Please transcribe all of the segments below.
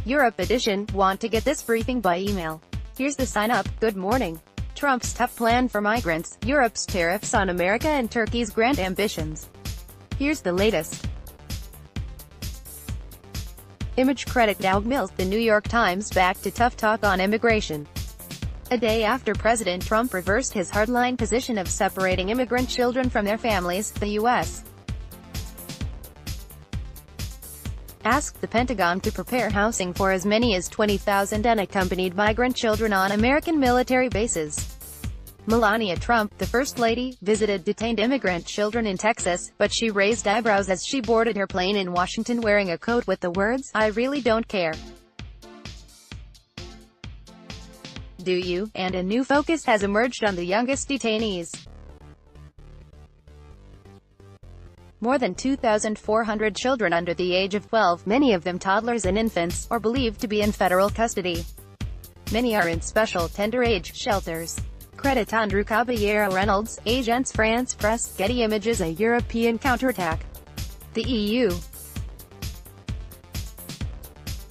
Europe edition. Want to get this briefing by email? Here's the sign up. Good morning. Trump's tough plan for migrants, Europe's tariffs on America and Turkey's grand ambitions. Here's the latest. Image credit Doug Mills. The New York Times back to tough talk on immigration. A day after President Trump reversed his hardline position of separating immigrant children from their families, the U.S. asked the Pentagon to prepare housing for as many as 20,000 unaccompanied migrant children on American military bases. Melania Trump, the First Lady, visited detained immigrant children in Texas, but she raised eyebrows as she boarded her plane in Washington wearing a coat with the words, "I really don't care. Do you?" And a new focus has emerged on the youngest detainees. More than 2,400 children under the age of 12, many of them toddlers and infants, are believed to be in federal custody. Many are in special, tender-age shelters. Credit Andrew Caballero Reynolds, Agence France Presse, Getty Images. A European counterattack. The EU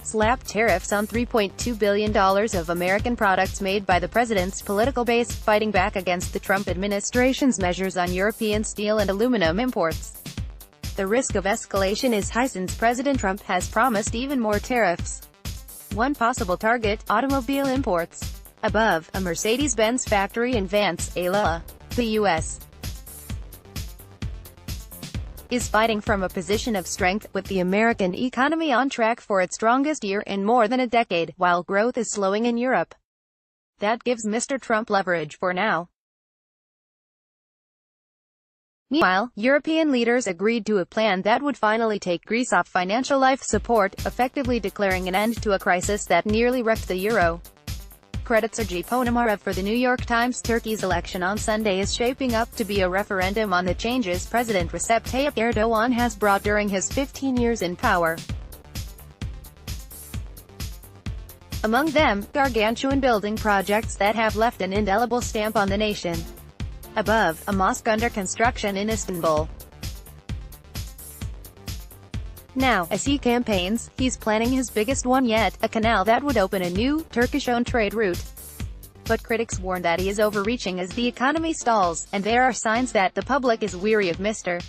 slapped tariffs on $3.2 billion of American products made by the president's political base, fighting back against the Trump administration's measures on European steel and aluminum imports. The risk of escalation is high since President Trump has promised even more tariffs. One possible target, automobile imports. Above, a Mercedes-Benz factory in Vance, Iowa. The U.S. is fighting from a position of strength, with the American economy on track for its strongest year in more than a decade, while growth is slowing in Europe. That gives Mr. Trump leverage for now. Meanwhile, European leaders agreed to a plan that would finally take Greece off financial life support, effectively declaring an end to a crisis that nearly wrecked the euro. Credits Sergei Ponomarev for the New York Times. Turkey's election on Sunday is shaping up to be a referendum on the changes President Recep Tayyip Erdogan has brought during his 15 years in power. Among them, gargantuan building projects that have left an indelible stamp on the nation. Above, a mosque under construction in Istanbul. Now, as he campaigns, he's planning his biggest one yet, a canal that would open a new, Turkish-owned trade route. But critics warn that he is overreaching as the economy stalls, and there are signs that the public is weary of Mr.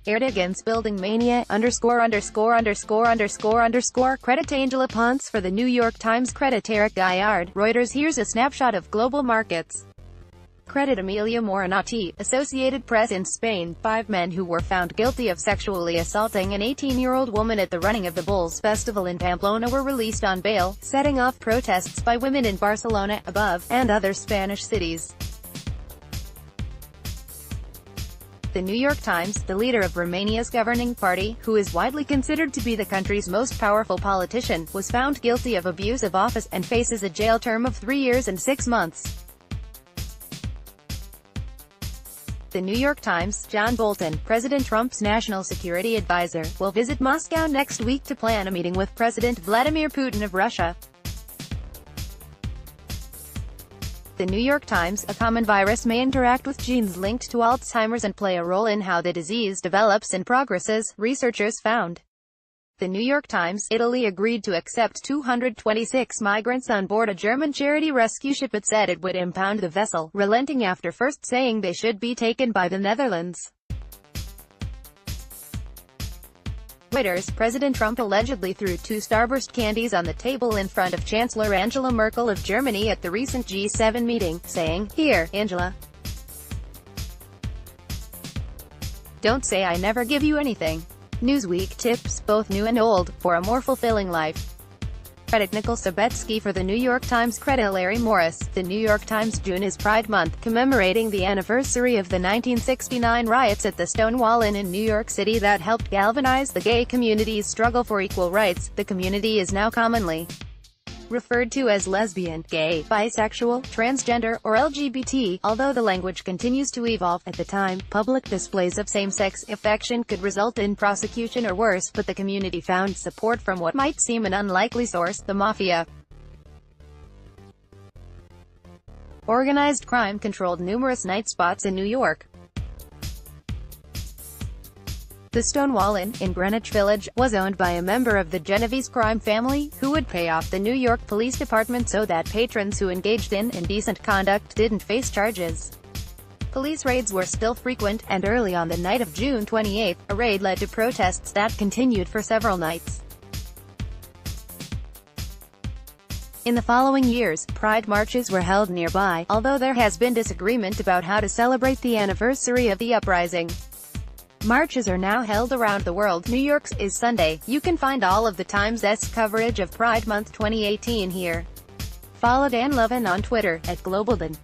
Erdogan's building mania, _________. Credit Angela Ponce for the New York Times. Credit Eric Gaillard, Reuters. Here's a snapshot of global markets. Credit Emilia Morinati, Associated Press. In Spain, 5 men who were found guilty of sexually assaulting an 18-year-old woman at the running of the Bulls Festival in Pamplona were released on bail, setting off protests by women in Barcelona, Above, and other Spanish cities. The New York Times. The leader of Romania's governing party, who is widely considered to be the country's most powerful politician, was found guilty of abuse of office, and faces a jail term of 3 years and 6 months. The New York Times. John Bolton, President Trump's national security advisor, will visit Moscow next week to plan a meeting with President Vladimir Putin of Russia. The New York Times. A common virus may interact with genes linked to Alzheimer's and play a role in how the disease develops and progresses, researchers found. The New York Times. Italy agreed to accept 226 migrants on board a German charity rescue ship. It said it would impound the vessel, relenting after first saying they should be taken by the Netherlands. Reuters. President Trump allegedly threw 2 Starburst candies on the table in front of Chancellor Angela Merkel of Germany at the recent G7 meeting, saying, "Here, Angela. Don't say I never give you anything." Newsweek. Tips, both new and old, for a more fulfilling life. Credit Nicole Sabetsky for the New York Times. Credit Larry Morris. The New York Times. June is Pride Month, commemorating the anniversary of the 1969 riots at the Stonewall Inn in New York City that helped galvanize the gay community's struggle for equal rights. The community is now commonly referred to as lesbian, gay, bisexual, transgender, or LGBT, although the language continues to evolve. At the time, public displays of same-sex affection could result in prosecution or worse, but the community found support from what might seem an unlikely source, the mafia. Organized crime controlled numerous night spots in New York. The Stonewall Inn, in Greenwich Village, was owned by a member of the Genovese crime family, who would pay off the New York Police Department so that patrons who engaged in indecent conduct didn't face charges. Police raids were still frequent, and early on the night of June 28, a raid led to protests that continued for several nights. In the following years, pride marches were held nearby, although there has been disagreement about how to celebrate the anniversary of the uprising. Marches are now held around the world. New York's is Sunday. You can find all of the Times' coverage of Pride Month 2018 here. Follow Dan Levin on Twitter, @GlobalDan.